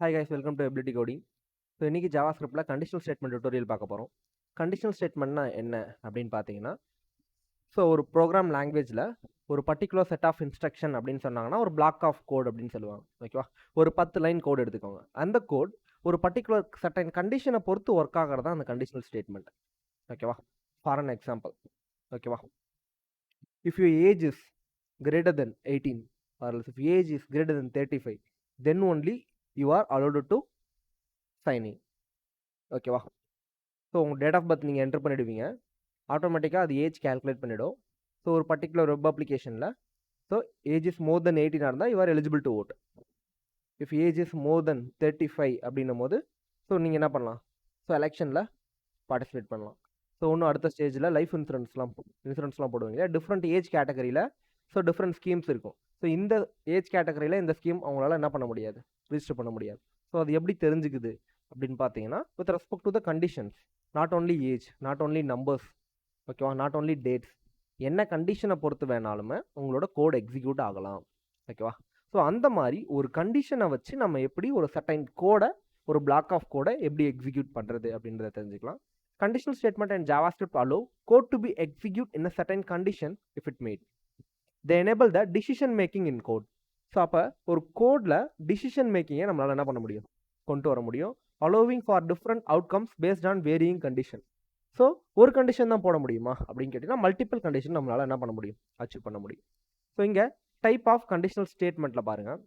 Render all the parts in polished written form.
Hi guys, welcome to ability coding. So இன்றைக்கி ஜாவாஸ்கிரிப்டில் conditional statement tutorial பார்க்க போகிறோம். Conditional ஸ்டேட்மெண்ட்னா என்ன அப்படின்னு பார்த்தீங்கன்னா, ஸோ ஒரு ப்ரோக்ராம் லாங்குவேஜில் ஒரு பர்டிகுலர் செட் ஆஃப் இன்ஸ்ட்ரக்ஷன் அப்படின்னு சொன்னாங்கன்னா ஒரு பிளாக் ஆஃப் கோட் அப்படின்னு சொல்லுவாங்க. ஓகேவா? ஒரு 10 லைன் கோட் எடுத்துக்கோங்க. அந்த கோட் ஒரு பர்டிகுலர் சர்டன் கண்டிஷனை பொறுத்து ஒர்க் ஆகிறது தான் அந்த கண்டிஷனல் ஸ்டேட்மெண்ட். ஓகேவா? ஃபார் அன் எக்ஸாம்பிள், ஓகேவா, if you age is greater than 18 or else if age is greater than 35, then only you are allowed to sign in. ஓகேவா? ஸோ உங்கள் டேட் ஆஃப் பர்த் நீங்கள் enter பண்ணிவிடுவீங்க, ஆட்டோமேட்டிக்காக அது age calculate பண்ணிவிடும். So ஒரு particular web அப்ளிகேஷனில் so age is more than 18 இருந்தால் you are eligible to vote. If age is more than 35 அப்படின்னும் போது ஸோ நீங்கள் என்ன பண்ணலாம், ஸோ எலெக்ஷனில் பார்ட்டிசிபேட் பண்ணலாம். ஸோ இன்னும் அடுத்த ஸ்டேஜில் லைஃப் இன்சூரன்ஸ்லாம் போடுவீங்க. டிஃப்ரெண்ட் ஏஜ் கேட்டகரியில் ஸோ டிஃப்ரெண்ட் ஸ்கீம்ஸ் இருக்கும். ஸோ இந்த ஏஜ் கேட்டகரியில் இந்த ஸ்கீம் அவங்களால என்ன பண்ண முடியாது, ரிஜிஸ்டர் பண்ண முடியாது. ஸோ அது எப்படி தெரிஞ்சுக்குது அப்படின்னு பார்த்தீங்கன்னா, with respect to the conditions, not only age, not only numbers, ஓகேவா, நாட் ஓன்லி டேட்ஸ், என்ன கண்டிஷனை பொறுத்து வேணாலுமே உங்களோட கோட் எக்ஸிக்யூட் ஆகலாம். ஓகேவா? ஸோ அந்த மாதிரி ஒரு கண்டிஷனை வச்சு நம்ம எப்படி ஒரு சர்டைன் கோடை, ஒரு பிளாக் ஆஃப் கோடை எப்படி எக்ஸிக்யூட் பண்ணுறது அப்படின்றத தெரிஞ்சுக்கலாம். Conditional statement and JavaScript allow code to be executed in a certain condition if it made. They enable the decision making in code. So அப்போ ஒரு கோடில் டிசிஷன் மேக்கிங்கை நம்மளால் என்ன பண்ண முடியும், கொண்டு வர முடியும். allowing for different outcomes based on varying condition. So ஒரு கண்டிஷன் தான் போட முடியுமா அப்படின்னு கேட்டிங்கன்னா மல்டிபிள் கண்டிஷன் நம்மளால் என்ன பண்ண முடியும், அச்சீவ் பண்ண முடியும். ஸோ இங்கே டைப் ஆஃப் கண்டிஷனல் ஸ்டேட்மெண்ட்டில் பாருங்கள்,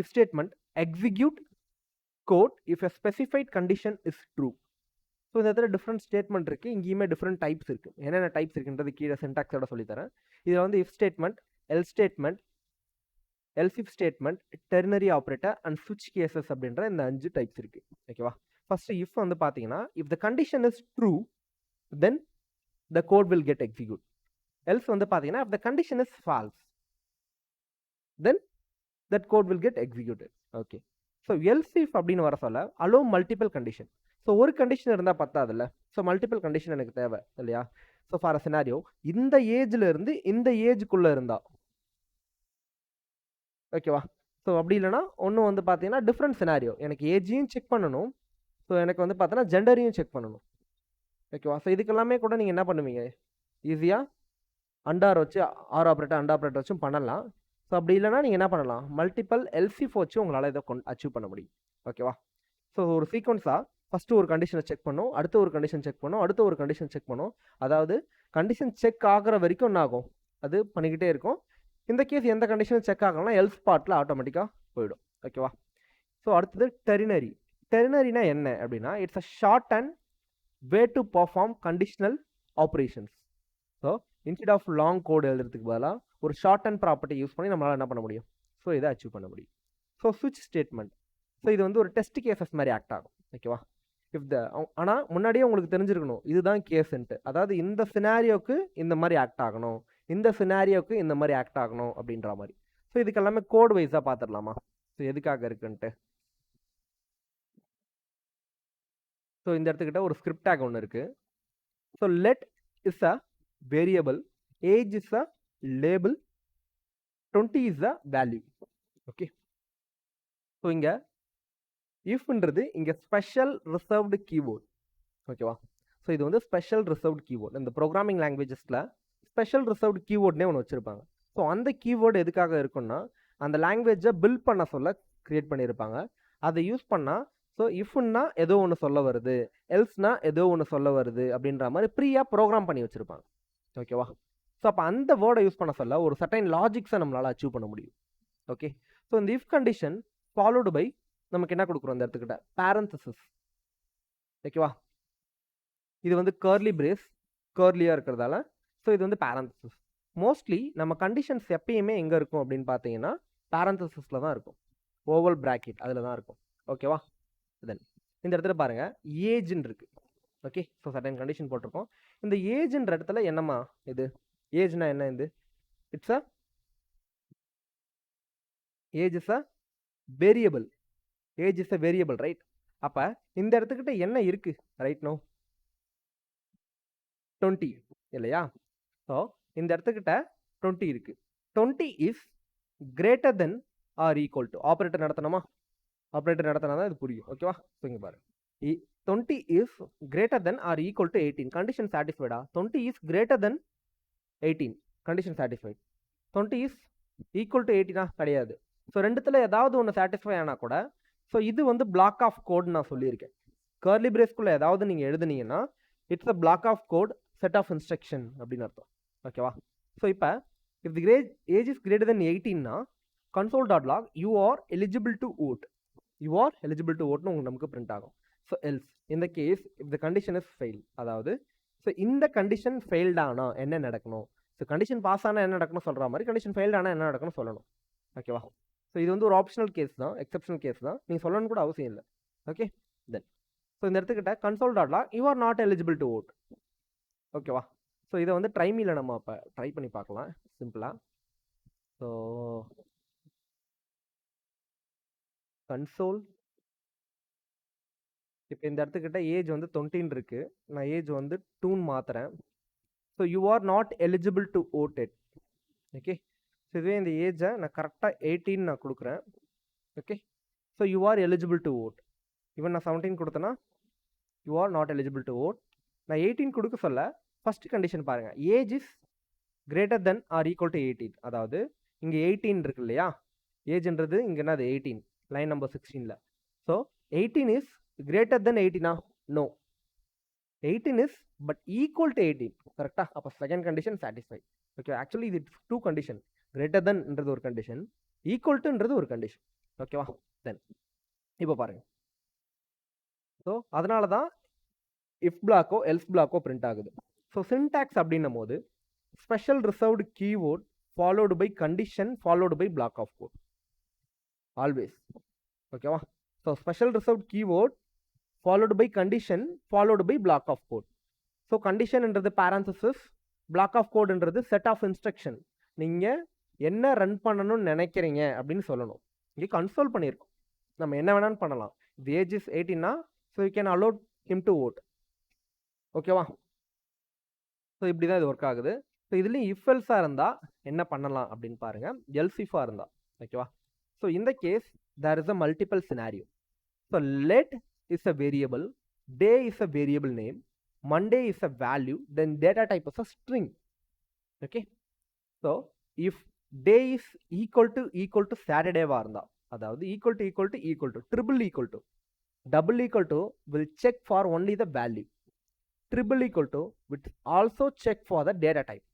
if statement execute code if a specified condition is true. So இந்த இடத்துல டிஃப்ரெண்ட் ஸ்டேட்மெண்ட் இருக்குது, இங்கேயுமே டிஃப்ரெண்ட் டைப்ஸ் இருக்குது. என்னென்ன டைப்ஸ் இருக்குன்றது கீழே சின்டாக்ஸோட சொல்லித்தரேன். இதில் வந்து if statement, L statement, else if statement, ternary operator and ஸ்விட்ச் கேசஸ் அப்படின்ற இந்த 5 டைப்ஸ் இருக்குது. ஓகேவா? ஃபஸ்ட்டு இஃப் வந்து பார்த்தீங்கன்னா, if the condition is true then the code will get execute. Else வந்து பார்த்தீங்கன்னா, if the condition is false then that code will get executed. Okay. So else if அப்படின்னு வர சொல்ல அலோ மல்டிபிள் கண்டிஷன். ஸோ ஒரு condition இருந்தால் பத்தாதுல்ல, so multiple condition எனக்கு தேவை இல்லையா? ஸோ ஃபார் அ சினாரியோ, இந்த ஏஜில் இருந்து இந்த ஏஜுக்குள்ளே இருந்தால் ஓகேவா? ஸோ அப்படி இல்லைனா ஒன்றும் வந்து பார்த்தீங்கன்னா டிஃப்ரெண்ட் சினாரியோ, எனக்கு ஏஜையும் செக் பண்ணணும், ஸோ எனக்கு வந்து பார்த்தீங்கன்னா ஜெண்டரையும் செக் பண்ணணும். ஓகேவா? ஸோ இதுக்கெல்லாமே கூட நீங்கள் என்ன பண்ணுவீங்க, ஈஸியாக அண்டார் வச்சு ஆர் ஆப்ரேட்டர் அண்ட் ஆப்ரேட்டர் வச்சும் பண்ணலாம். ஸோ அப்படி இல்லைனா நீங்கள் என்ன பண்ணலாம், மல்டிபிள் எல்சிஃப் வச்சு உங்களால் இதை அச்சீவ் பண்ண முடியும். ஓகேவா? ஸோ ஒரு சீக்வன்ஸாக ஃபஸ்ட்டு ஒரு கண்டிஷனை செக் பண்ணும், அடுத்த ஒரு கண்டிஷன் செக் பண்ணும், அடுத்த ஒரு கண்டிஷன் செக் பண்ணும். அதாவது கண்டிஷன் செக் ஆகிற வரைக்கும் என்ன ஆகும், அது பண்ணிக்கிட்டே இருக்கும். இந்த கேஸ் எந்த கண்டிஷனும் செக் ஆகலாம், எல்ஸ் பார்ட்டில் ஆட்டோமேட்டிக்காக போயிடும். ஓகேவா? ஸோ அடுத்தது டெர்னரி. டெர்னரினா என்ன அப்படின்னா, it's a shorthand way to perform conditional operations. So instead of long code எழுதுறதுக்கு பதிலாக ஒரு ஷார்ட் அண்ட் ப்ராப்பர்ட்டி யூஸ் பண்ணி நம்மளால் என்ன பண்ண முடியும், ஸோ இதை அச்சீவ் பண்ண முடியும். ஸோ ஸ்விட்ச் ஸ்டேட்மெண்ட், ஸோ இது வந்து ஒரு டெஸ்ட் கேசஸ் மாதிரி ஆக்ட் ஆகும். ஓகேவா? இஃப் த ஆனால் முன்னாடியே உங்களுக்கு தெரிஞ்சிருக்கணும் இதுதான் கேஸ்ன்ட்டு. அதாவது இந்த சினாரியோக்கு இந்த மாதிரி ஆக்ட் ஆகணும், இந்த சினாரியோக்கு இந்த மாதிரி ஆக்ட் ஆகணும் அப்படின்ற மாதிரி. ஸோ இதுக்கு எல்லாமே கோட் வைஸாக பார்த்துடலாமா, ஸோ எதுக்காக இருக்குன்ட்டு. ஸோ இந்த இடத்துக்கிட்ட ஒரு ஸ்கிரிப்ட் டேக் ஒன்று இருக்குது. So let is a variable, age is a label, 20 is a value. Okay. So இங்கே இஃப்ன்றது இங்கே ஸ்பெஷல் ரிசர்வ்டு கீபோர்ட். ஓகேவா? ஸோ இது வந்து ஸ்பெஷல் ரிசர்வ்டு கீபோர்ட். இந்த ப்ரோக்ராமிங் லாங்குவேஜஸில் ஸ்பெஷல் ரிசர்வ்டு கீபோர்ட்னே ஒன்று வச்சுருப்பாங்க. ஸோ அந்த கீபோர்டு எதுக்காக இருக்குன்னா, அந்த லாங்குவேஜை பில்ட் பண்ண சொல்ல க்ரியேட் பண்ணியிருப்பாங்க. அதை யூஸ் பண்ணால் ஸோ இஃப்னா ஏதோ ஒன்று சொல்ல வருது, எல்ஸ்னா ஏதோ ஒன்று சொல்ல வருது அப்படின்ற மாதிரி ப்ரீயாக ப்ரோக்ராம் பண்ணி வச்சுருப்பாங்க. ஓகேவா? ஸோ அப்போ அந்த வேர்டை யூஸ் பண்ண சொல்ல ஒரு சர்டைன் லாஜிக்ஸை நம்மளால் அச்சீவ் பண்ண முடியும். ஓகே. ஸோ இந்த இஃப் கண்டிஷன் ஃபாலோடு பை நமக்கு என்ன கொடுக்குறோம் இந்த இடத்துக்கிட்ட, பேரந்தசிஸ். ஓகேவா? இது வந்து கர்லி பிரேஸ், கர்லியாக இருக்கிறதால ஸோ இது வந்து பேரந்தசிஸ். மோஸ்ட்லி நம்ம கண்டிஷன்ஸ் எப்பயுமே எங்கே இருக்கும் அப்படின்னு பார்த்தீங்கன்னா பேரந்தசிஸில் தான் இருக்கும், ஓவல் பிராக்கெட் அதில் தான் இருக்கும். ஓகேவா? தென் இந்த இடத்துல பாருங்கள் ஏஜ்ன்னு இருக்குது. ஓகே. ஸோ சர்டன் கண்டிஷன் போட்டிருக்கோம். இந்த ஏஜ்ன்ற இடத்துல என்னம்மா இது, ஏஜ்னா என்ன, இது it's a age is a variable, age is a variable, right? அப்போ இந்த இடத்துக்கிட்ட என்ன இருக்குது ரைட் நோ, 20 இல்லையா? ஸோ இந்த இடத்துக்கிட்ட 20 இருக்குது. 20 is greater than or equal to operator நடத்தணுமா? ஆப்ரேட்டர் நடத்தினா தான் இது புரியும். ஓகேவா? ஸோ இங்கே பாரு 20 is greater than or equal to 18 condition சாட்டிஸ்ஃபைடா? 20 is greater than 18 condition satisfied. 20 is equal to 18 கிடையாது. ஸோ ரெண்டுத்தில் ஏதாவது ஒன்று சாட்டிஸ்ஃபை ஆனால் கூட ஸோ இது வந்து பிளாக் ஆஃப் கோட் நான் சொல்லியிருக்கேன். கர்லி பிரேஸ்க்குள்ளே ஏதாவது நீங்கள் எழுதுனீங்கன்னா it's a block of code set of instruction அப்படின்னு அர்த்தம். ஓகேவா? ஸோ இப்போ if the age is greater than 18னா console.log you are eligible to vote. You are eligible to vote னு நமக்கு பிரிண்ட் ஆகும். ஸோ எல்ஸ் இந்த case if the condition is fail, அதாவது ஸோ இந்த கண்டிஷன் ஃபெயில்ட் ஆனால் என்ன நடக்கணும்? ஸோ கண்டிஷன் பாஸ் ஆனால் என்ன நடக்கணும் சொல்கிற மாதிரி கண்டிஷன் ஃபெயில்ட் ஆனால் என்ன நடக்கணும் சொல்லணும். ஓகேவா? ஸோ இது வந்து ஒரு ஆப்ஷனல் கேஸ் தான், எக்ஸப்ஷனல் கேஸ் தான், நீங்கள் சொல்லணும்னு கூட அவசியம் இல்லை. ஓகே தென் ஸோ இந்த இடத்துக்கிட்ட console.log you are not eligible to vote. ஓகேவா? ஸோ இதை வந்து ட்ரைமியில் நம்ம அப்போ ட்ரை பண்ணி பார்க்கலாம் சிம்பிளாக. ஸோ கன்சோல் இப்போ இந்த இடத்துக்கிட்ட ஏஜ் வந்து 20 இருக்கு, நான் ஏஜ் வந்து 2 மாத்துறேன். So you are not eligible to vote it. Okay, so இதுவே இந்த ஏஜை நான் கரெக்டாக 18 நான் கொடுக்குறேன். Okay, so you are eligible to vote. Even நான் 17 கொடுத்தேன்னா you are not eligible to vote. நான் 18 கொடுக்க சொல்ல ஃபர்ஸ்ட் கண்டிஷன் பாருங்கள், age is greater than or equal to 18. அதாவது இங்கே 18 இருக்கு இல்லையா, ஏஜ்ன்றது இங்கே என்னது 18, லைன் நம்பர் 16ல. So 18 is greater than 18 no, 18 is but equal to 18. கரெக்டா? அப்போ second condition satisfy. Okay, actually இது 2 கண்டிஷன், கிரேட்டர் தென்ன்றது ஒரு கண்டிஷன், ஈக்குவல் டுன்றது ஒரு கண்டிஷன். ஓகேவா? தென் இப்போ பாருங்க, ஸோ அதனால தான் இஃப் பிளாக்கோ எல்ஸ் பிளாக்கோ பிரிண்ட் ஆகுது. ஸோ சின்டாக்ஸ் அப்படின்னும் போது special reserved keyword followed by condition followed by block of code always. ஓகேவா? So special reserved keyword followed by condition followed by block of code. So கண்டிஷன்ன்றது parenthesis, block of கோடுன்றது set of instruction. நீங்கள் என்ன run பண்ணணும்னு நினைக்கிறீங்க அப்படின்னு சொல்லணும். இங்கே கன்சோல் பண்ணியிருக்கோம், நம்ம என்ன வேணாலும் பண்ணலாம். இது ஏஜ் இஸ் 18னா so you can allot him to vote. ஓகேவா? ஸோ இப்படி தான் இது ஒர்க் ஆகுது. ஸோ இதுலேயும் இஃப் எல்ஸாக இருந்தால் என்ன பண்ணலாம் அப்படின்னு பாருங்கள், எல்ஸ் இஃபாக இருந்தால். ஓகேவா? ஸோ இந்த case there is a multiple scenario. So let is a variable, day is a variable name, Monday is a value, then data type is a string. Okay, so if day is equal to Saturday varanda, அதாவது equal to triple equal to double equal to will check for only the value, triple equal to will also check for the data type.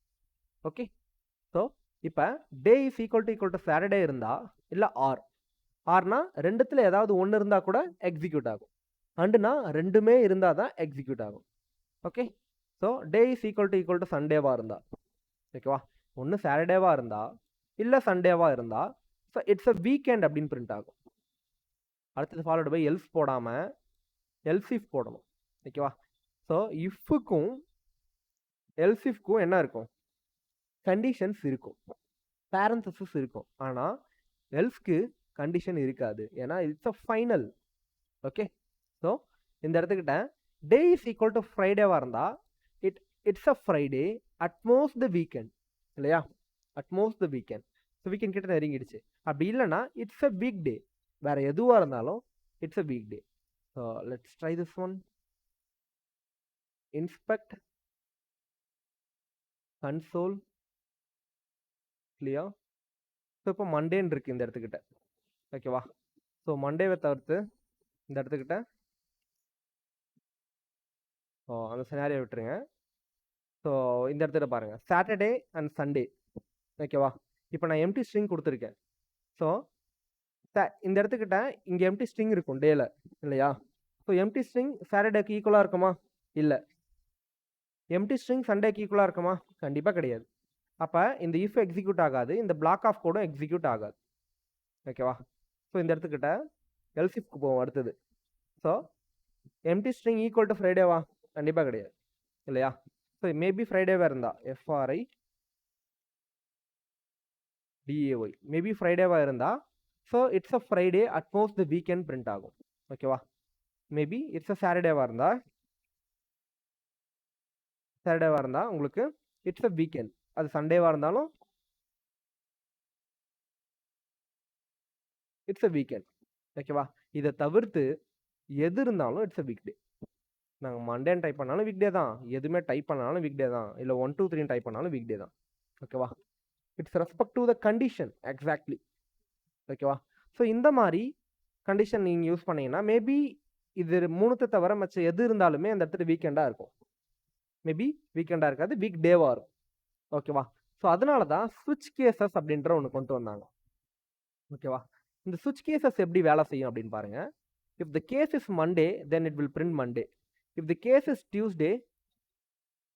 Okay, so இப்போ day is equal to Saturday இருந்தா இல்லை ஆர்னா ரெண்டுத்தில் ஏதாவது ஒன்று இருந்தால் கூட execute ஆகும், அண்டுனா ரெண்டுமே இருந்தால் தான் எக்ஸிக்யூட் ஆகும். Okay, so day is equal to சண்டேவாக இருந்தா, ஓகேவா, ஒன்று சாட்டர்டேவாக இருந்தா இல்லை சண்டேவாக இருந்தா ஸோ இட்ஸ் அ வீக்கெண்ட் அப்படின்னு பிரிண்ட் ஆகும். அடுத்தது ஃபாலோடு பை எல்ஸ் போடாமல் எல்ஸ் இஃப் போடணும். ஓகேவா? ஸோ இஃப்க்கும் எல்ஸ் இஃப்க்கும் என்ன இருக்கும், கண்டிஷன்ஸ் இருக்கும், பேரன்தசிஸ் இருக்கும். ஆனால் எல்ஸ்க்கு கண்டிஷன் இருக்காது, ஏன்னா it's a final. Okay, so இந்த இடத்துக்கிட்ட டே இஸ் ஈக்குவல் டு ஃப்ரைடேவாக இருந்தால் it's a Friday utmost the weekend இல்லையா, almost the weekend. So weekend கிட்ட நெருங்கிடுச்சு. அப்படி இல்லைன்னா இட்ஸ் அ வீக் டே, வேறு எதுவாக இருந்தாலும் it's a week day. So let's try this one. Inspect console clear. So இப்போ மண்டேன்னு இருக்குது இந்த இடத்துக்கிட்ட. ஓகேவா? ஸோ மண்டேவை தவிர்த்து இந்த இடத்துக்கிட்ட அந்த சினாரியை விட்டுருங்க. ஸோ இந்த இடத்துல பாருங்கள், சாட்டர்டே அண்ட் சண்டே. ஓகேவா? இப்போ நான் எம்டி ஸ்ட்ரிங் கொடுத்துருக்கேன். ஸோ இந்த இடத்துக்கிட்ட இங்கே எம்டி ஸ்ட்ரிங் இருக்கும் டேல இல்லையா. ஸோ எம்டி ஸ்ட்ரிங் சாட்டர்டேக்கு ஈக்குவலாக இருக்குமா? இல்லை. எம்டி ஸ்ட்ரிங் சண்டேக்கு ஈக்குவலாக இருக்குமா? கண்டிப்பாக கிடையாது. அப்போ இந்த இஃப் எக்ஸிக்யூட் ஆகாது, இந்த பிளாக் ஆஃப் கோடும் எக்ஸிக்யூட் ஆகாது. ஓகேவா? ஸோ இந்த இடத்துக்கிட்ட எல்ஸ் இஃப்க்கு போவோம் அடுத்தது. So empty string equal to ஃப்ரைடேவா? கண்டிப்பாக கிடையாது இல்லையா. ஸோ மேபி ஃப்ரைடேவாக இருந்தா எஃப்ஆர்ஐ டிஏஒய், மேபி ஃப்ரைடேவாக இருந்தா so it's a Friday utmost the weekend print ஆகும். ஓகேவா? மேபி இட்ஸ் அ சாட்டர்டேவாக இருந்தால் உங்களுக்கு இட்ஸ் அ வீக்கெண்ட், அது சண்டேவாக இருந்தாலும் இட்ஸ் அ வீக்கெண்ட். ஓகேவா? இதை தவிர்த்து எது இருந்தாலும் இட்ஸ் அ வீக் டே. நாங்கள் மண்டேன்னு டைப் பண்ணாலும் வீக் டே தான், எதுவுமே டைப் பண்ணாலும் வீக் டே தான், இல்லை 1 2 3 டைப் பண்ணாலும் வீக் டே தான். ஓகேவா? It's respect to the condition exactly. ஓகேவா? ஸோ இந்த மாதிரி கண்டிஷன் நீங்கள் யூஸ் பண்ணீங்கன்னா மேபி இது 3 தவிர மற்ற எது இருந்தாலுமே அந்த இடத்துல வீக்கெண்டாக இருக்கும். மேபி வீக்கெண்டாக இருக்காது, வீக் டேவாக இருக்கும். ஓகேவா? ஸோ அதனால தான் ஸ்விட்ச் கேசஸ் அப்படின்ற ஒன்று கொண்டு வந்தாங்க. ஓகேவா? இந்த ஸ்விட்ச் கேசஸ் எப்படி வேலை செய்யும் அப்படின்னு பாருங்க. If the case is Monday then it will print Monday. If the case is Tuesday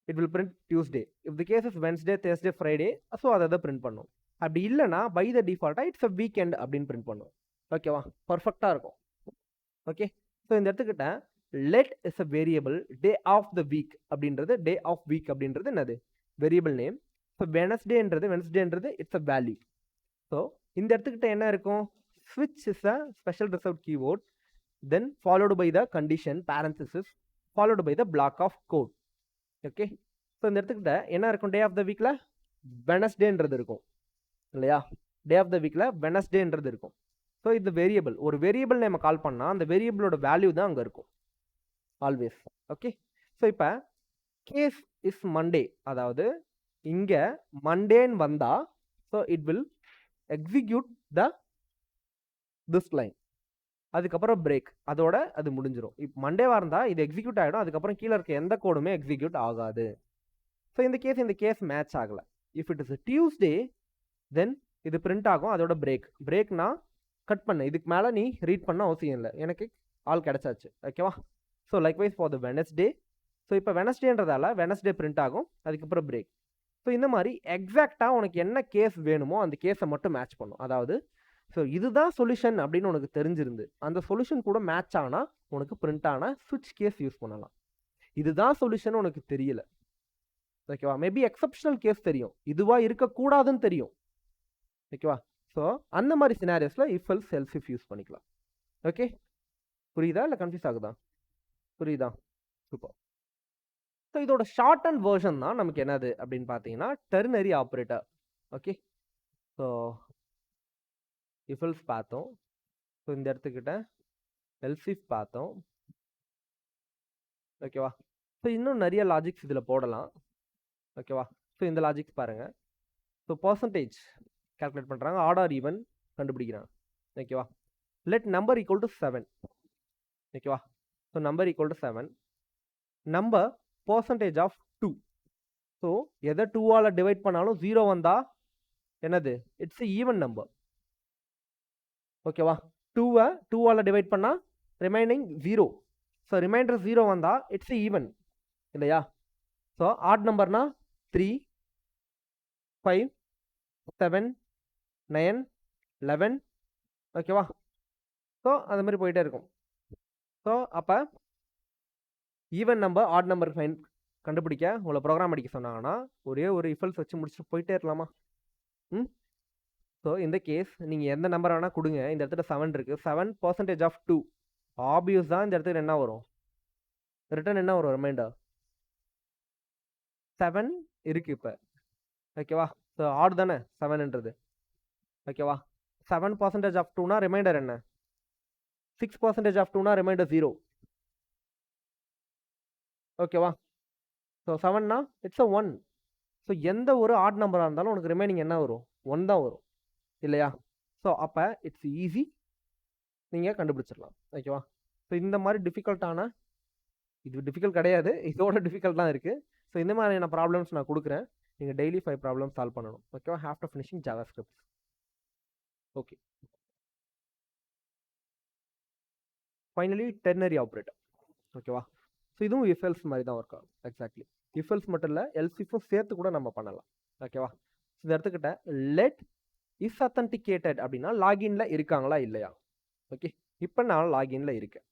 it will print Tuesday. If the case is Wednesday Thursday Friday so அதை பிரிண்ட் பண்ணும். அப்படி இல்லைனா பை த டிஃபால்ட்டாக இட்ஸ் அ வீக்கெண்ட் அப்படின்னு print பண்ணும். ஓகேவா? பர்ஃபெக்டாக இருக்கும். ஓகே, ஸோ இந்த இடத்துக்கிட்ட let is a variable, day of the week அப்படின்றது, டே ஆஃப் வீக் அப்படின்றது என்னது? Variable name. So வெனஸ்டேன்றது it's a value. So இந்த இடத்துக்கிட்ட என்ன இருக்கும்? ஸ்விட்ச் is a special reserve keyword, then followed by the condition parenthesis followed by the block of code. Okay, so இந்த இடத்துக்கிட்ட என்ன இருக்கும்? டே ஆஃப் த வீக்கில் வெனஸ்டேன்றது இருக்கும் இல்லையா? டே ஆஃப் த வீக்கில் வெனஸ்டேன்றது இருக்கும். ஸோ இது வேரியபிள், ஒரு வேரியபிள் நம்ம கால் பண்ணால் அந்த வேரியபிளோட வேல்யூ தான் அங்கே இருக்கும் ஆல்வேஸ். ஓகே, ஸோ இப்போ கேஸ் இஸ் மண்டே, அதாவது இங்கே மண்டேன்னு வந்தால் so it will execute the this line, அதுக்கப்புறம் பிரேக், அதோட அது முடிஞ்சிடும். இப்போ மண்டேவாக இருந்தால் இது எக்ஸிக்யூட் ஆகிடும், அதுக்கப்புறம் கீழே இருக்க எந்த கோடுமே எக்ஸிக்யூட் ஆகாது. ஸோ இந்த கேஸ் மேட்ச் ஆகலை. இஃப் இட் இஸ் டியூஸ்டே தென் இது பிரிண்ட் ஆகும், அதோட பிரேக்னா கட் பண்ணு, இதுக்கு மேலே நீ ரீட் பண்ண அவசியம் இல்லை, எனக்கு ஆள் கிடச்சாச்சு. ஓகேவா? So likewise for the Wednesday. So இப்போ வெனஸ்டேன்றதால வெனஸ்டே பிரிண்ட் ஆகும், அதுக்கப்புறம் பிரேக். ஸோ இந்த மாதிரி எக்ஸாக்டாக உனக்கு என்ன கேஸ் வேணுமோ அந்த கேஸை மட்டும் மேட்ச் பண்ணும். அதாவது ஸோ இதுதான் சொல்யூஷன் அப்படின்னு உனக்கு தெரிஞ்சிருந்து அந்த சொல்யூஷன் கூட மேட்ச் ஆனால் உனக்கு பிரிண்ட் ஆன ஸ்விட்ச் கேஸ் யூஸ் பண்ணலாம். இதுதான் சொல்யூஷன் உனக்கு தெரியல, ஓகேவா? மேபி எக்ஸப்ஷனல் கேஸ் தெரியும், இதுவாக இருக்கக்கூடாதுன்னு தெரியும். ஓகேவா? ஸோ அந்த மாதிரி சினாரியோஸில் if else else if use பண்ணிக்கலாம். ஓகே, புரியுதா இல்லை கன்ஃபியூஸ் ஆகுதா? புரியுதா? சூப்பர். ஸோ இதோட ஷார்ட் அண்ட் வேர்ஷன் தான் நமக்கு என்னது அப்படின்னு பார்த்தீங்கன்னா ternary operator. Okay, so if else பார்த்தோம், ஸோ இந்த இடத்துக்கிட்ட எல்ஸ் இஃப் பார்த்தோம். ஓகேவா? ஸோ இன்னும் நிறைய லாஜிக்ஸ் இதில் போடலாம். ஓகேவா? ஸோ இந்த லாஜிக்ஸ் பாருங்கள். ஸோ பர்சன்டேஜ் கால்குலேட் பண்ணுறாங்க, ஆட் ஆர் ஈவன் கண்டுபிடிக்கிறாங்க. ஓகேவா? Let number equal to 7. ஓகேவா? So number equal to 7, number percentage of 2. So எதை 2ஆல் டிவைட் பண்ணாலும் 0 வந்தால் என்னது? It's even number. ஓகேவா? 2வை 2ஆல் டிவைட் பண்ணால் ரிமைனிங் 0. ஸோ ரிமைண்டர் 0 வந்தால் இட்ஸ் ஈவன் இல்லையா? ஸோ ஆட் நம்பர்னா 3 5 7 9 11. ஓகேவா? ஸோ அந்த மாதிரி போயிட்டே இருக்கும். ஸோ அப்போ even number add number fine கண்டுபிடிக்க உங்களை ப்ரோக்ராம் அடிக்க சொன்னாங்கன்னா ஒரே ஒரு இஃபல்ஸ் வச்சு முடிச்சுட்டு போயிட்டே இருக்கலாமா? ஸோ இந்த கேஸ் நீங்கள் எந்த நம்பர் வேணால் கொடுங்க. இந்த இடத்துல 7 இருக்குது, 7% ஆஃப் 2 ஆப்வியஸ் தான். இந்த இடத்துல என்ன வரும்? ரிட்டர்ன் என்ன வரும்? ரிமைண்டர் 7 இருக்குது இப்போ. ஓகேவா? ஸோ ஆட் தானே 7ன்றது. ஓகேவா? 7% ஆஃப் 2னா ரிமைண்டர் என்ன? 6% ஆஃப் 2னா ரிமைண்டர் 0. ஓகேவா? ஸோ 7னா இட்ஸ் அ 1. ஸோ எந்த ஒரு ஆட் நம்பராக இருந்தாலும் உனக்கு ரிமைனிங் என்ன வரும்? 1 தான் வரும் இல்லையா? ஸோ அப்போ இட்ஸ் ஈஸி, நீங்கள் கண்டுபிடிச்சிடலாம். ஓகேவா? ஸோ இந்த மாதிரி டிஃபிகல்ட்டான, இது டிஃபிகல்ட் கிடையாது, இதோட டிஃபிகல்ட் தான் இருக்குது. ஸோ இந்த மாதிரியான ப்ராப்ளம்ஸ் நான் கொடுக்குறேன், நீங்கள் டெய்லி 5 ப்ராப்ளம் சால்வ் பண்ணணும். ஓகேவா? After finishing JavaScript. Okay, finally ternary operator. ஓகேவா? ஸோ இதுவும் இஃப் எல்ஸ் மாதிரி தான் ஒர்க் ஆகும். எக்ஸாக்ட்லி இஃப் எல்ஸ் மட்டும் இல்லை, எல்ஸ் இஃப்பும் சேர்த்து கூட நம்ம பண்ணலாம். ஓகேவா? இந்த இடத்துக்கிட்ட லெட் இஸ் அத்தன்டிகேட்டட் அப்படின்னா லாகின்ல இருக்காங்களா இல்லையா? ஓகே, இப்போ நான் லாகின்ல இருக்கேன்.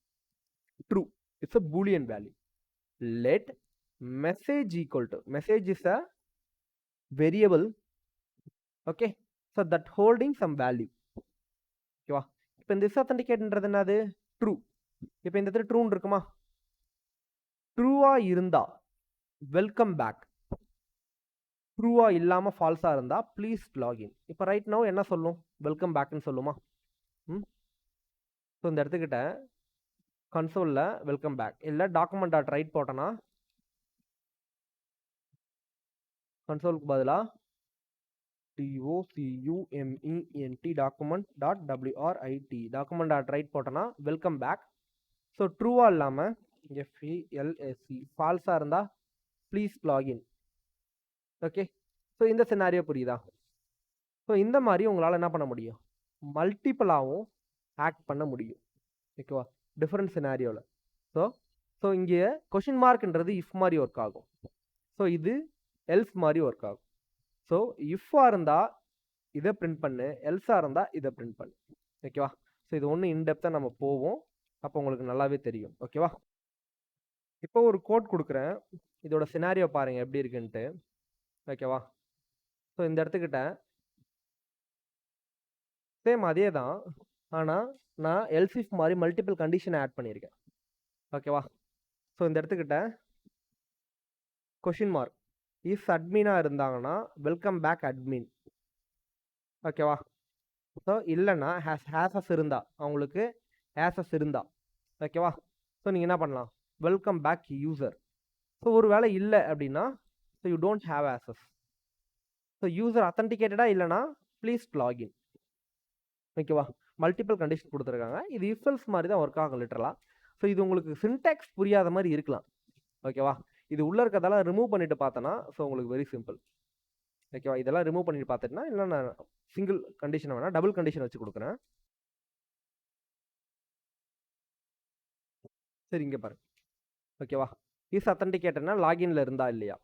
True, it's a Boolean value. Let message equal to, message is a variable. Okay, so that holding some value. ஓகேவா? இப்போ இந்த இஸ் அத்தன்டிகேட்ன்றது என்னது? ட்ரூ. இப்போ இந்த இடத்துல ட்ரூன்னு இருக்குமா? ட்ரூவாக இருந்தால் வெல்கம் பேக், ட்ரூவாக இல்லாமல் ஃபால்ஸாக இருந்தால் ப்ளீஸ் லாகின். இப்போ ரைட் நவ் என்ன சொல்லும்? வெல்கம் பேக்னு சொல்லுமா? ஸோ இந்த இடத்துக்கிட்ட கன்சோலில் வெல்கம் பேக் இல்லை டாக்குமெண்ட் டாட் ரைட் போட்டோன்னா கன்சோலுக்கு பதிலாக DOCUMENT document dot WRIT document dot right போட்டோன்னா வெல்கம் பேக். ஸோ ட்ரூவாக இல்லாமல் FELSE ஃபால்ஸாக இருந்தால் ப்ளீஸ் லாகின். ஓகே, ஸோ இந்த சினாரியோ புரியுதா? ஸோ இந்த மாதிரி உங்களால் என்ன பண்ண முடியும், மல்டிப்புளாகவும் ஆக்ட் பண்ண முடியும். ஓகேவா, டிஃப்ரெண்ட் சினாரியோவில். ஸோ இங்கே கொஷின் மார்க்ன்றது இஃப் மாதிரி ஒர்க் ஆகும். ஸோ இது எல்ஸ் மாதிரி ஒர்க் ஆகும். ஸோ இஃப்பாக இருந்தால் இதை பிரிண்ட் பண்ணு, எல்ஸாக இருந்தால் இதை பிரிண்ட் பண்ணு. ஓகேவா, ஸோ இது ஒன்று இன்டெப்த்தாக நம்ம போவோம், அப்போ உங்களுக்கு நல்லாவே தெரியும். ஓகேவா, இப்போ ஒரு கோட் கொடுக்குறேன், இதோட சினாரியோ பாருங்கள் எப்படி இருக்குன்ட்டு. ஓகேவா, ஸோ இந்த இடத்துக்கிட்ட சேம் அதே தான், ஆனால் நான் எல்ஸ் இஃப் மாதிரி மல்டிபிள் கண்டிஷனை ஆட் பண்ணியிருக்கேன். ஓகேவா, ஸோ இந்த இடத்துக்கிட்ட கொஷின் மார்க் இஃப் அட்மினாக இருந்தாங்கன்னா வெல்கம் பேக் அட்மின். ஓகேவா, ஸோ இல்லைன்னா ஹேஸஸ் இருந்தா அவங்களுக்கு ஹேஸஸ் இருந்தா. ஓகேவா, ஸோ நீங்கள் என்ன பண்ணலாம், வெல்கம் பேக் யூசர். ஸோ ஒரு வேளை இல்லை அப்படின்னா so you don't have access. So user அத்தன்டிகேட்டடாக இல்லைனா ப்ளீஸ் லாகின். ஓகேவா, மல்டிபிள் கண்டிஷன் கொடுத்துருக்காங்க. இது இஃபெல்ஸ் மாதிரி தான் ஒர்க் ஆகும் லிட்டரலாக. ஸோ இது உங்களுக்கு சின்டாக்ஸ் புரியாத மாதிரி இருக்கலாம். ஓகேவா, இது உள்ளே இருக்கிறதெல்லாம் ரிமூவ் பண்ணிட்டு பார்த்தோன்னா ஸோ உங்களுக்கு வெரி சிம்பிள். ஓகேவா, இதெல்லாம் ரிமூவ் பண்ணிட்டு பார்த்துட்டுனா இல்லை நான் சிங்கிள் கண்டிஷன் வேணால் டபுள் கண்டிஷன் வச்சு கொடுக்குறேன். சரி, இங்கே பாருங்க. ஓகேவா, இஸ் அத்தன்டிகேட்டர்னா லாகின்ல இருந்தா இல்லையா.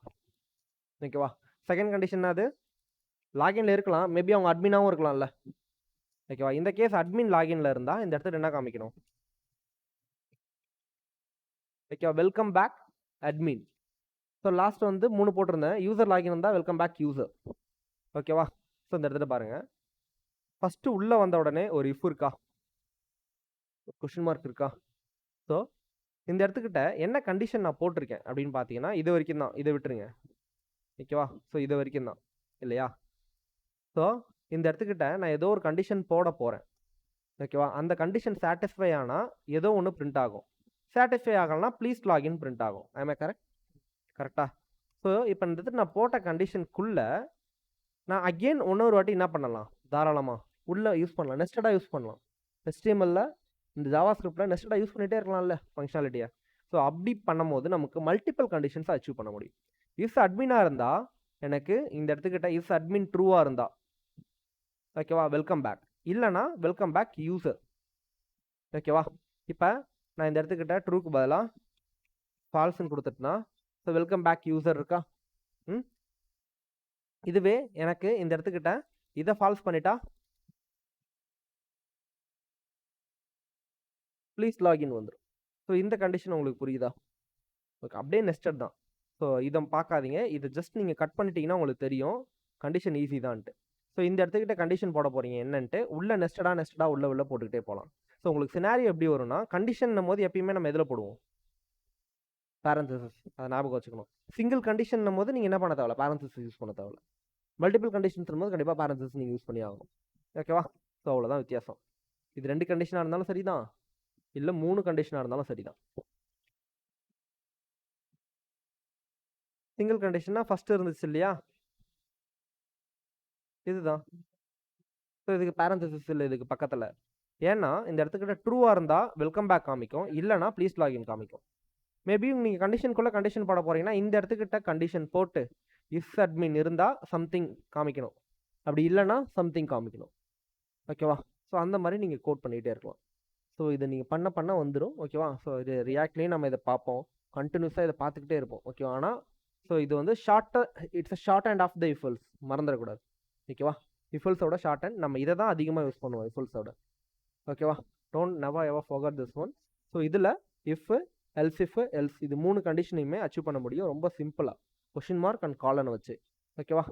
ஓகேவா, செகண்ட் கண்டிஷன் அது லாகின்ல இருக்கலாம், மேபி அவங்க அட்மினாகவும் இருக்கலாம்ல. ஓகேவா, இந்த கேஸ் அட்மின் லாகின்ல இருந்தால் இந்த இடத்துல என்ன காமிக்கணும், ஓகேவா, welcome back admin. So last வந்து 3 போட்டிருந்தேன், யூசர் லாகின் இருந்தால் வெல்கம் பேக் யூசர். ஓகேவா, ஸோ இந்த இடத்துல பாருங்கள், ஃபஸ்ட்டு உள்ளே வந்த உடனே ஒரு இஃப் இருக்கா, கொஷின் மார்க் இருக்கா. ஸோ இந்த இடத்துக்கிட்ட என்ன கண்டிஷன் நான் போட்டிருக்கேன் அப்படின்னு பார்த்தீங்கன்னா இது வரைக்கும் தான், இதை விட்டுருங்க. ஓகேவா, ஸோ இது வரைக்கும் தான் இல்லையா. ஸோ இந்த இடத்துக்கிட்ட நான் ஏதோ ஒரு கண்டிஷன் போட போகிறேன். ஓகேவா, அந்த கண்டிஷன் சாட்டிஸ்ஃபை ஆனால் ஏதோ ஒன்று பிரிண்ட் ஆகும், சாட்டிஸ்ஃபை ஆகலனா ப்ளீஸ் லாகின் பிரிண்ட் ஆகும். I correct? கரெக்டா. ஸோ இப்போ இந்த இடத்துல நான் போட்ட கண்டிஷனுக்குள்ளே நான் அகெயின் இன்னொரு வாட்டி என்ன பண்ணலாம், தாராளமாக உள்ளே யூஸ் பண்ணலாம், நெஸ்டடாக யூஸ் பண்ணலாம். HTML இந்த ஜாவா ஸ்கிரிப்டில் நெஸ்டடாக யூஸ் பண்ணிகிட்டே இருக்கலாம்ல ஃபங்க்ஷனாலிட்டியை. ஸோ அப்படி பண்ணும்போது நமக்கு மல்டிபிள் கண்டிஷன்ஸை அச்சீவ் பண்ண முடியும். இஃப் அட்மினாக இருந்தால் எனக்கு இந்த இடத்துக்கிட்ட இஃப் அட்மின் ட்ரூவாக இருந்தால் ஓகேவா வெல்கம் பேக், இல்லைனா வெல்கம் பேக் யூசர். ஓகேவா, இப்போ நான் இந்த இடத்துக்கிட்ட ட்ரூக்கு பதிலாக ஃபால்ஸ்ன்னு கொடுத்துட்டுனா ஸோ வெல்கம் பேக் யூசர் இருக்கா. இதுவே எனக்கு இந்த இடத்துக்கிட்ட இதை ஃபால்ஸ் பண்ணிட்டா ப்ளீஸ் லாகின் வந்துடும். ஸோ இந்த கண்டிஷன் உங்களுக்கு புரியுதா? ஓகே, அப்படியே நெஸ்டட் தான். ஸோ இதை பார்க்காதீங்க, இதை ஜஸ்ட் நீங்கள் கட் பண்ணிட்டீங்கன்னா உங்களுக்கு தெரியும் கண்டிஷன் ஈஸி தான்ட்டு. ஸோ இந்த இடத்துக்கிட்ட கண்டிஷன் போட போகிறீங்க என்னன்ட்டு உள்ள நெஸ்டடாக உள்ள போட்டுக்கிட்டே போகலாம். ஸோ உங்களுக்கு சினாரியோ எப்படி வரும்னா, கண்டிஷன் போது எப்பயுமே நம்ம எதில் போடுவோம், பேரன்தசிஸ். அதை ஞாபகம் வச்சுக்கணும். சிங்கிள் கண்டிஷன் போது நீங்கள் என்ன பண்ண தேவை, பேரன்தசிஸ் யூஸ் பண்ண தேவை. மல்டிபிள் கண்டிஷன்ஸ் போது கண்டிப்பாக பேரன்தசிஸ் நீங்கள் யூஸ் பண்ணி ஆகணும். ஓகேவா, ஸோ அவ்வளோதான் வித்தியாசம். இது 2 கண்டிஷனாக இருந்தாலும் சரிதான், இல்லை 3 கண்டிஷனாக இருந்தாலும் சரிதான். சிங்கிள் கண்டிஷனா ஃபர்ஸ்ட் இருந்துச்சு இல்லையா, இதுதான். ஸோ இதுக்கு பேரன்தசிஸ் இல்லை இதுக்கு பக்கத்தில். ஏன்னா இந்த இடத்துக்கிட்ட ட்ரூவாக இருந்தால் வெல்கம் பேக் காமிக்கும், இல்லைனா ப்ளீஸ் லாகின் காமிக்கும். மேபி நீங்கள் கண்டிஷனுக்குள்ளே கண்டிஷன் போட போகிறீங்கன்னா இந்த இடத்துக்கிட்ட கண்டிஷன் போட்டு இஃப் அட்மின் இருந்தால் சம்திங் காமிக்கணும், அப்படி இல்லைனா சம்திங் காமிக்கணும். ஓகேவா, ஸோ அந்த மாதிரி நீங்கள் கோட் பண்ணிகிட்டே இருக்கலாம். ஸோ இதை நீங்கள் பண்ண வந்துடும். ஓகேவா, ஸோ இது ரியாக்ட்லேயும் நம்ம இதை பார்ப்போம், கண்டினியூஸாக இதை பார்த்துக்கிட்டே இருப்போம். ஓகேவா, ஆனால் ஸோ இது வந்து it's a shorthand of the if else, மறந்துடக்கூடாது. ஓகேவா, இஃபல்ஸோட ஷார்ட் ஹேண்ட், நம்ம இதை தான் அதிகமாக யூஸ் பண்ணுவோம் இஃபல்ஸோட. ஓகேவா, don't never ever forget this one. So இதில் இஃப் எல்ஸ் இது 3 கண்டிஷனையுமே அச்சீவ் பண்ண முடியும் ரொம்ப சிம்பிளாக, கொஷின் மார்க் அண்ட் காலனை வச்சு. ஓகேவா,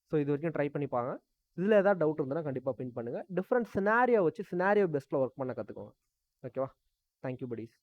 ஸோ இது வரைக்கும் ட்ரை பண்ணிப்பாங்க. இதில் ஏதாவது டவுட் இருந்ததுன்னா கண்டிப்பாக பின் பண்ணுங்கள். டிஃப்ரெண்ட் சினாரியோ வச்சு சினாரியோ பெஸ்ட்டில் ஒர்க் பண்ண கற்றுக்கோங்க. ஓகேவா, தேங்க்யூ buddies.